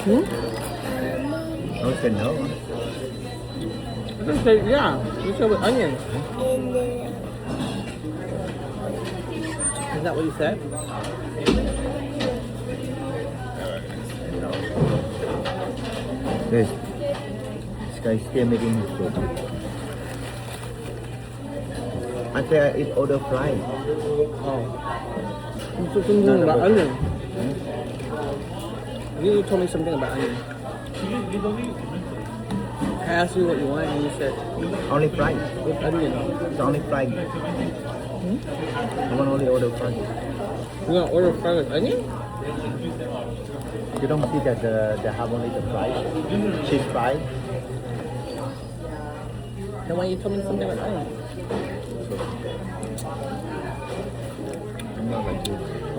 Hmm? No, said no. I just said, yeah. You said with onion. Is that what you said? This guy still making his food. I said it's order fried. Oh. You said something about onion. You told me something about onion. I asked you what you want and you said Only fried. with onion. It's only fried. I want only order fried. You gonna order fried with onion? You don't see that they have only the fried? Cheese fried? Then why you told me something about onion? I'm not like you.